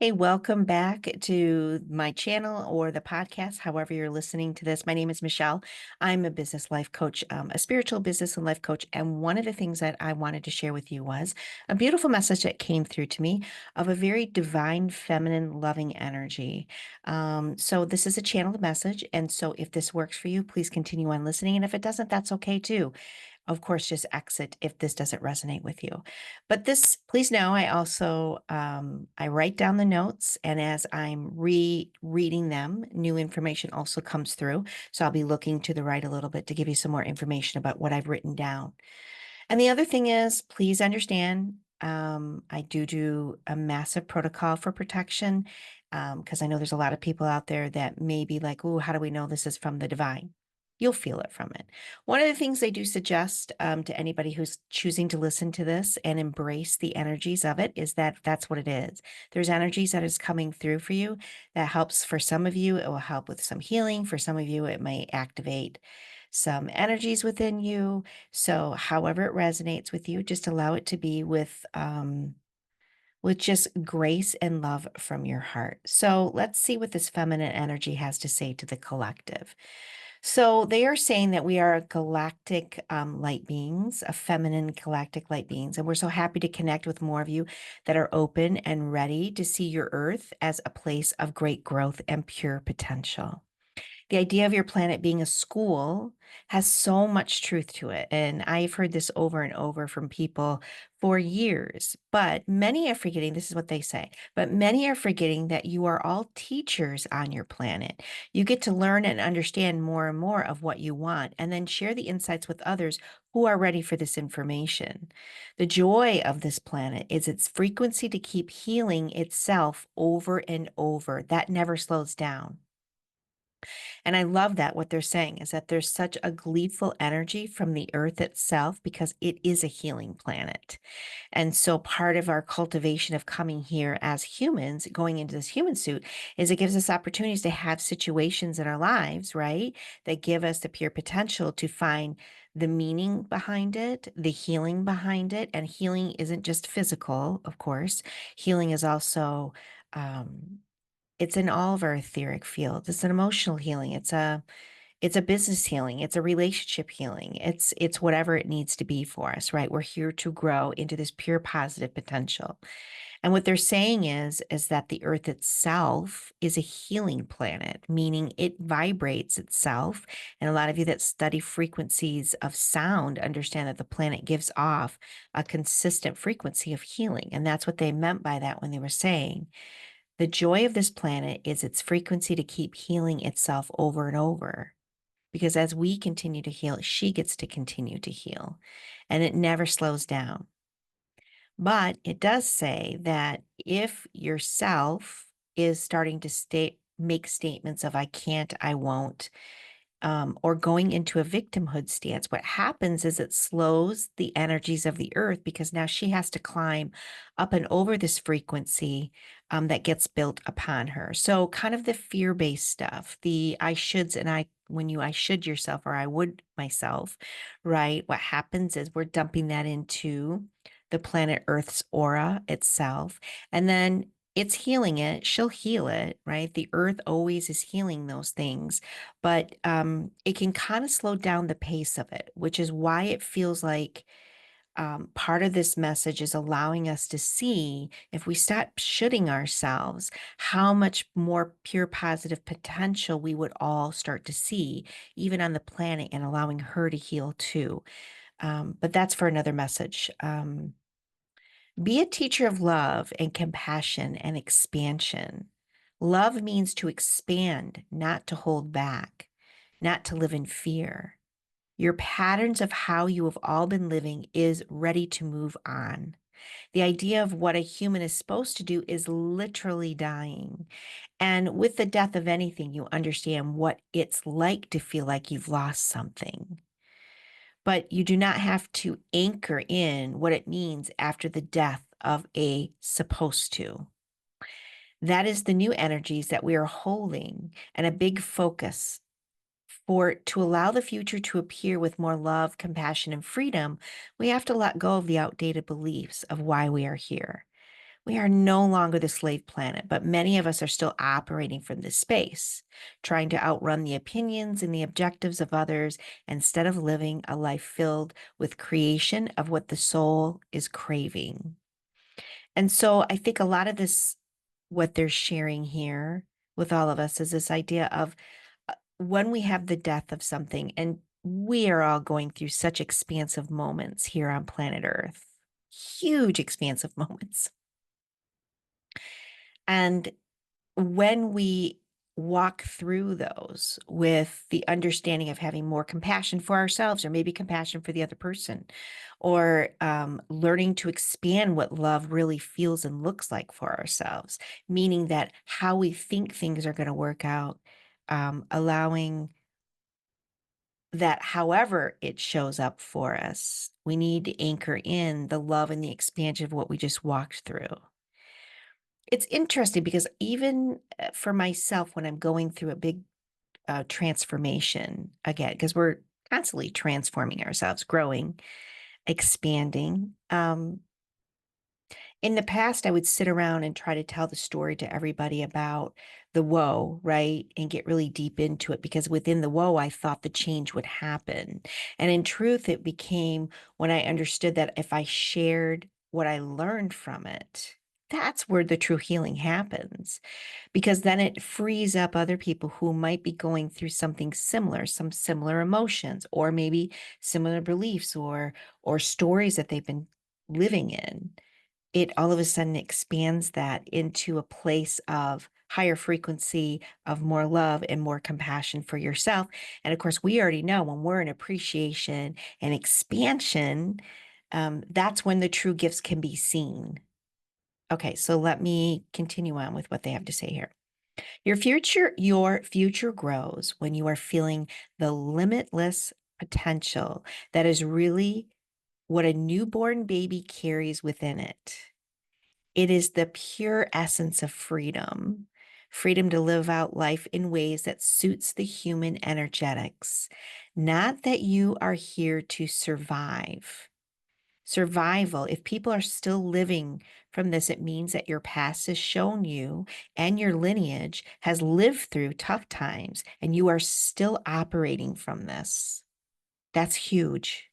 Hey, welcome back to my channel or the podcast, however you're listening to this. My name is Michelle. I'm a business life coach, a spiritual business and life coach. And one of the things that I wanted to share with you was a beautiful message that came through to me of a very divine, feminine, loving energy. So this is a channeled message. And so if this works for you, please continue on listening. And if it doesn't, that's okay too. Of course, just exit if this doesn't resonate with you. But this, please know, I also I write down the notes, and as I'm rereading them, new information also comes through. So I'll be looking to the right a little bit to give you some more information about what I've written down. And the other thing is, please understand, I do a massive protocol for protection because I know there's a lot of people out there that may be like, "Oh, how do we know this is from the divine?" You'll feel it from it. One of the things I do suggest to anybody who's choosing to listen to this and embrace the energies of it is that that's what it is. There's energies that is coming through for you that helps for some of you. It will help with some healing. For some of you, it may activate some energies within you. So however it resonates with you, just allow it to be with just grace and love from your heart. So let's see what this feminine energy has to say to the collective. So they are saying that we are galactic light beings, a feminine galactic light beings, and we're so happy to connect with more of you that are open and ready to see your Earth as a place of great growth and pure potential. The idea of your planet being a school has so much truth to it. And I've heard this over and over from people for years. But many are forgetting, this is what they say, but many are forgetting that you are all teachers on your planet. You get to learn and understand more and more of what you want, and then share the insights with others who are ready for this information. The joy of this planet is its frequency to keep healing itself over and over. That never slows down. And I love that what they're saying is that there's such a gleeful energy from the earth itself because it is a healing planet. And so part of our cultivation of coming here as humans, going into this human suit, is it gives us opportunities to have situations in our lives, right? That give us the pure potential to find the meaning behind it, the healing behind it. And healing isn't just physical, of course. Healing is also um it's in all of our etheric fields. It's an emotional healing. It's a business healing. It's a relationship healing. It's whatever it needs to be for us, right? We're here to grow into this pure positive potential. And what they're saying is that the earth itself is a healing planet, meaning it vibrates itself. And a lot of you that study frequencies of sound understand that the planet gives off a consistent frequency of healing. And that's what they meant by that when they were saying the joy of this planet is its frequency to keep healing itself over and over. Because as we continue to heal, she gets to continue to heal. And it never slows down. But it does say that if yourself is starting to make statements of I can't, I won't, or going into a victimhood stance, what happens is it slows the energies of the earth because now she has to climb up and over this frequency that gets built upon her. So, kind of the fear based stuff, the I shoulds and when you I should yourself or I would myself, right? What happens is we're dumping that into the planet Earth's aura itself. And then it's healing it. She'll heal it, right? The earth always is healing those things, but it can kind of slow down the pace of it, which is why it feels like part of this message is allowing us to see if we stop shooting ourselves, how much more pure positive potential we would all start to see, even on the planet, and allowing her to heal too. But that's for another message. Be a teacher of love and compassion and expansion. Love means to expand, not to hold back, not to live in fear. Your patterns of how you have all been living is ready to move on. The idea of what a human is supposed to do is literally dying. And with the death of anything, you understand what it's like to feel like you've lost something. But you do not have to anchor in what it means after the death of a supposed to. That is the new energies that we are holding and a big focus for to allow the future to appear with more love, compassion, and freedom. We have to let go of the outdated beliefs of why we are here. We are no longer the slave planet, but many of us are still operating from this space, trying to outrun the opinions and the objectives of others instead of living a life filled with creation of what the soul is craving. And so I think a lot of this, what they're sharing here with all of us, is this idea of when we have the death of something, and we are all going through such expansive moments here on planet Earth, huge expansive moments. And when we walk through those with the understanding of having more compassion for ourselves, or maybe compassion for the other person, or learning to expand what love really feels and looks like for ourselves, meaning that how we think things are going to work out, allowing that however it shows up for us, we need to anchor in the love and the expansion of what we just walked through. It's interesting because even for myself, when I'm going through a big transformation again, because we're constantly transforming ourselves, growing, expanding. In the past, I would sit around and try to tell the story to everybody about the woe, right? And get really deep into it because within the woe, I thought the change would happen. And in truth, it became when I understood that if I shared what I learned from it, that's where the true healing happens, because then it frees up other people who might be going through something similar, some similar emotions, or maybe similar beliefs or stories that they've been living in. It all of a sudden expands that into a place of higher frequency, of more love and more compassion for yourself. And of course, we already know when we're in appreciation and expansion, that's when the true gifts can be seen. Okay, so let me continue on with what they have to say here. Your future grows when you are feeling the limitless potential that is really what a newborn baby carries within it. It is the pure essence of freedom, freedom to live out life in ways that suits the human energetics, not that you are here to survive. Survival, if people are still living from this, it means that your past has shown you and your lineage has lived through tough times and you are still operating from this. That's huge.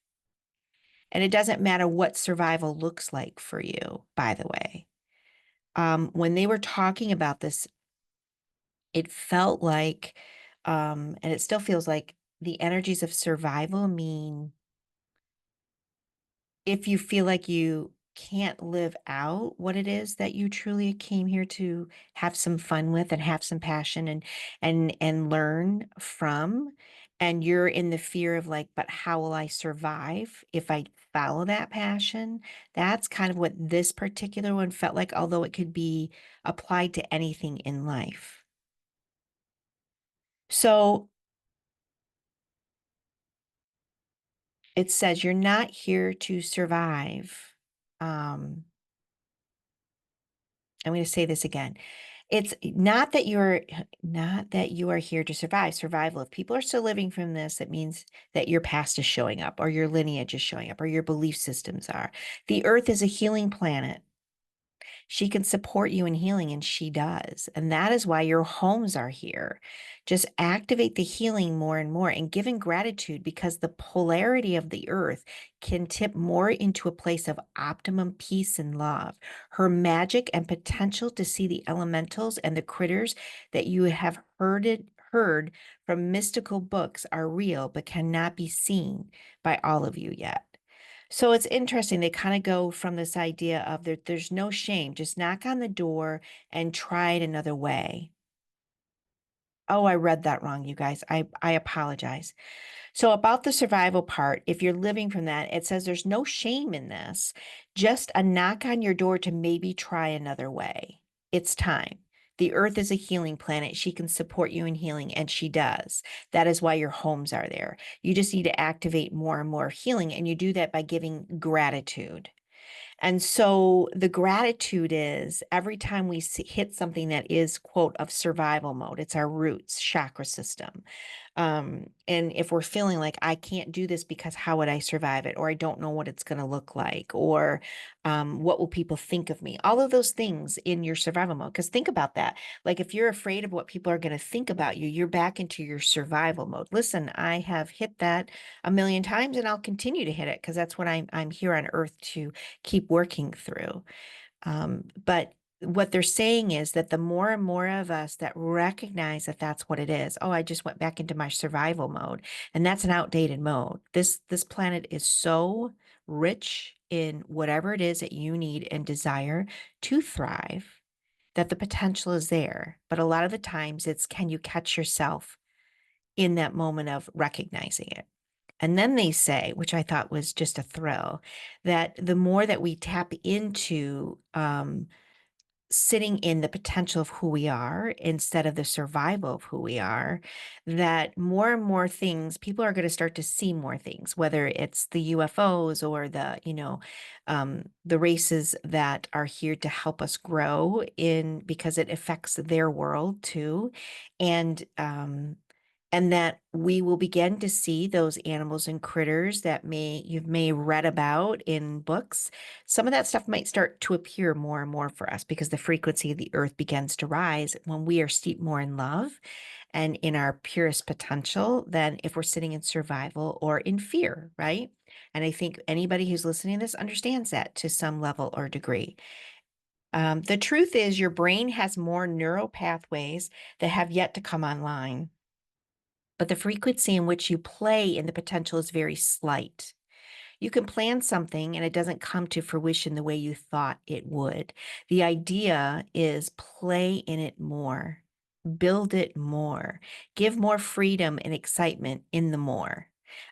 And it doesn't matter what survival looks like for you, by the way. When they were talking about this, it felt like, and it still feels like the energies of survival mean if you feel like you can't live out what it is that you truly came here to have some fun with and have some passion and learn from, and you're in the fear of like, but how will I survive if I follow that passion? That's kind of what this particular one felt like, although it could be applied to anything in life. So it says you're not here to survive. um I'm going to say this again. It's not that you are here to survive. Survival. If people are still living from this, it means that your past is showing up, or your lineage is showing up, or your belief systems are. The earth is a healing planet. She can support you in healing, and she does. And that is why your homes are here. Just activate the healing more and more and giving gratitude, because the polarity of the earth can tip more into a place of optimum peace and love. Her magic and potential to see the elementals and the critters that you have heard from mystical books are real, but cannot be seen by all of you yet. So it's interesting. They kind of go from this idea of there's no shame, just knock on the door and try it another way. Oh, I read that wrong, you guys. I apologize. So about the survival part, if you're living from that, it says there's no shame in this, just a knock on your door to maybe try another way. It's time. The earth is a healing planet. She can support you in healing, and she does. That is why your homes are there. You just need to activate more and more healing, and you do that by giving gratitude. And so the gratitude is every time we hit something that is, quote, of survival mode, it's our roots chakra system. And if we're feeling like I can't do this because how would I survive it? Or I don't know what it's going to look like, or what will people think of me? All of those things in your survival mode. Because think about that. Like if you're afraid of what people are going to think about you, you're back into your survival mode. Listen, I have hit that a million times and I'll continue to hit it because that's what I'm here on earth to keep working through. But what they're saying is that the more and more of us that recognize that that's what it is. Oh, I just went back into my survival mode, and that's an outdated mode. This planet is so rich in whatever it is that you need and desire to thrive that the potential is there. But a lot of the times it's, can you catch yourself in that moment of recognizing it? And then they say, which I thought was just a thrill, that the more that we tap into sitting in the potential of who we are instead of the survival of who we are, that more and more things, people are going to start to see more things, whether it's the UFOs or the races that are here to help us grow in because it affects their world too. And that we will begin to see those animals and critters that you may read about in books. Some of that stuff might start to appear more and more for us because the frequency of the earth begins to rise when we are steeped more in love and in our purest potential than if we're sitting in survival or in fear, right? And I think anybody who's listening to this understands that to some level or degree. The truth is, your brain has more neural pathways that have yet to come online, but the frequency in which you play in the potential is very slight. You can plan something and it doesn't come to fruition the way you thought it would. The idea is play in it more, build it more, give more freedom and excitement in the more.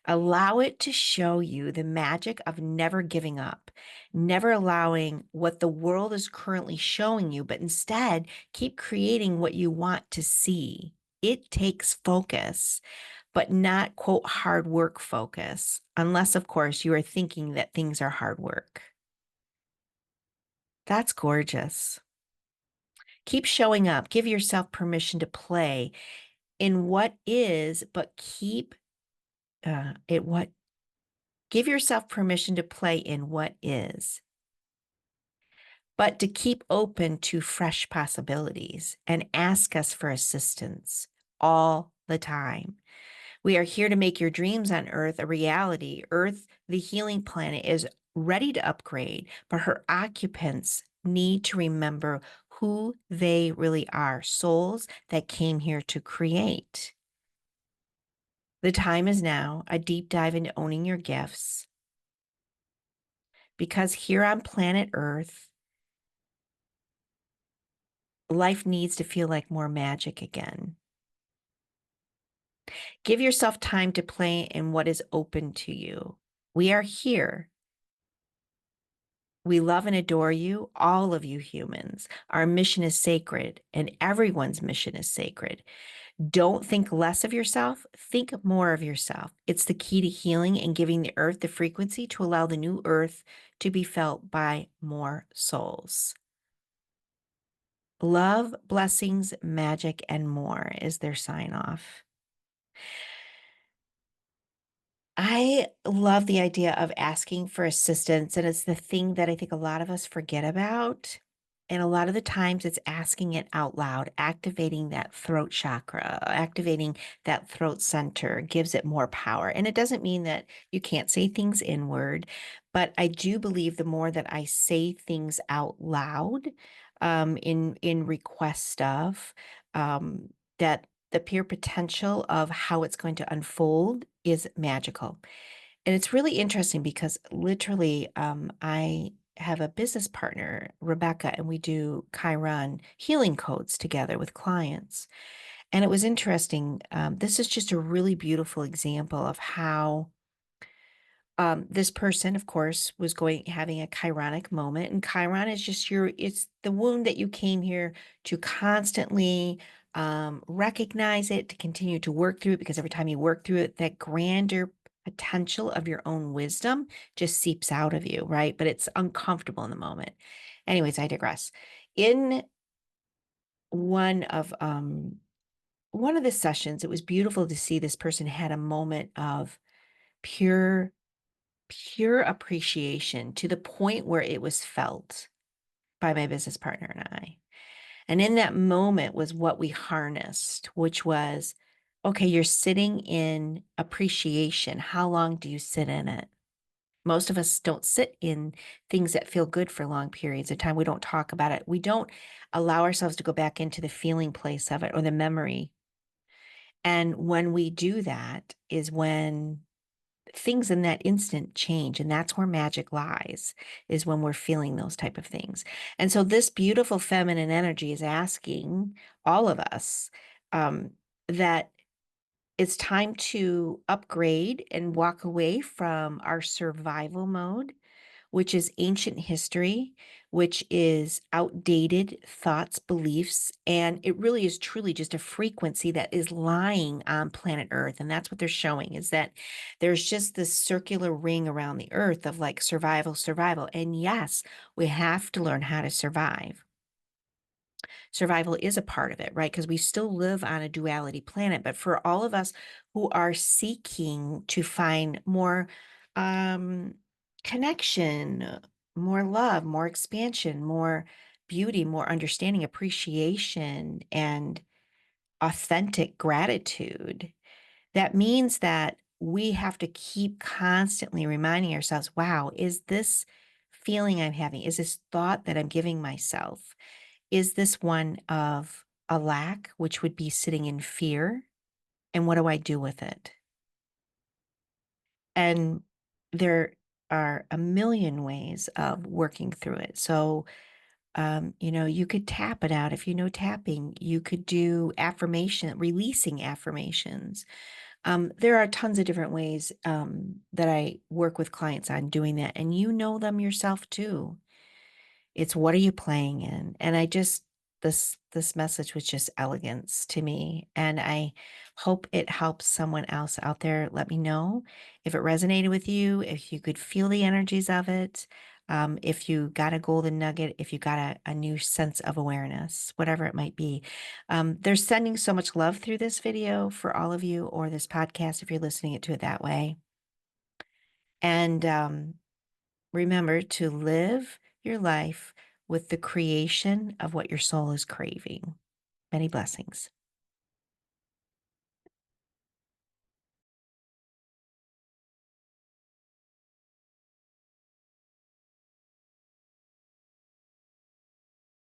Allow it to show you the magic of never giving up, never allowing what the world is currently showing you, but instead keep creating what you want to see. It takes focus, but not quote hard work focus, unless, of course, you are thinking that things are hard work. That's gorgeous. Keep showing up. Give yourself permission to play in what is, but keep it what. Give yourself permission to play in what is, but to keep open to fresh possibilities and ask us for assistance all the time. We are here to make your dreams on Earth a reality. Earth, the healing planet, is ready to upgrade, but her occupants need to remember who they really are, souls that came here to create. The time is now, a deep dive into owning your gifts, because here on planet Earth, life needs to feel like more magic again. Give yourself time to play in what is open to you. We are here. We love and adore you, all of you humans. Our mission is sacred, and everyone's mission is sacred. Don't think less of yourself, think more of yourself. It's the key to healing and giving the earth the frequency to allow the new earth to be felt by more souls. Love, blessings, magic, and more is their sign off. I love the idea of asking for assistance, and it's the thing that I think a lot of us forget about. And a lot of the times it's asking it out loud, activating that throat chakra, activating that throat center gives it more power. And it doesn't mean that you can't say things inward, but I do believe the more that I say things out loud, in request stuff, that the pure potential of how it's going to unfold is magical. And it's really interesting because literally, I have a business partner, Rebecca, and we do Chiron healing codes together with clients. And it was interesting. This is just a really beautiful example of how this person, of course, was having a chironic moment. And Chiron is just it's the wound that you came here to constantly recognize it, to continue to work through it, because every time you work through it, that grander potential of your own wisdom just seeps out of you, right? But it's uncomfortable in the moment. Anyways, I digress. In one of one of the sessions, it was beautiful to see this person had a moment of pure, pure appreciation to the point where it was felt by my business partner and I. And in that moment was what we harnessed, which was, okay, you're sitting in appreciation. How long do you sit in it? Most of us don't sit in things that feel good for long periods of time. We don't talk about it. We don't allow ourselves to go back into the feeling place of it or the memory. And when we do that is when things in that instant change, and that's where magic lies, is when we're feeling those type of things. And so this beautiful feminine energy is asking all of us that it's time to upgrade and walk away from our survival mode, which is ancient history, which is outdated thoughts, beliefs, and it really is truly just a frequency that is lying on planet Earth. And that's what they're showing, is that there's just this circular ring around the Earth of like survival, survival. And yes, we have to learn how to survive. Survival is a part of it, right? Because we still live on a duality planet. But for all of us who are seeking to find more um, connection, more love, more expansion, more beauty, more understanding, appreciation, and authentic gratitude, that means that we have to keep constantly reminding ourselves, wow, is this feeling I'm having, is this thought that I'm giving myself, is this one of a lack, which would be sitting in fear? And what do I do with it? And there are a million ways of working through it. So, you could tap it out. If you know tapping, you could do affirmation, releasing affirmations. There are tons of different ways that I work with clients on doing that. And you know them yourself too. It's what are you playing in? And I just this message was just elegance to me. And I hope it helps someone else out there. Let me know if it resonated with you, if you could feel the energies of it, if you got a golden nugget, if you got a new sense of awareness, whatever it might be. They're sending so much love through this video for all of you, or this podcast if you're listening to it that way. And remember to live your life with the creation of what your soul is craving. Many blessings.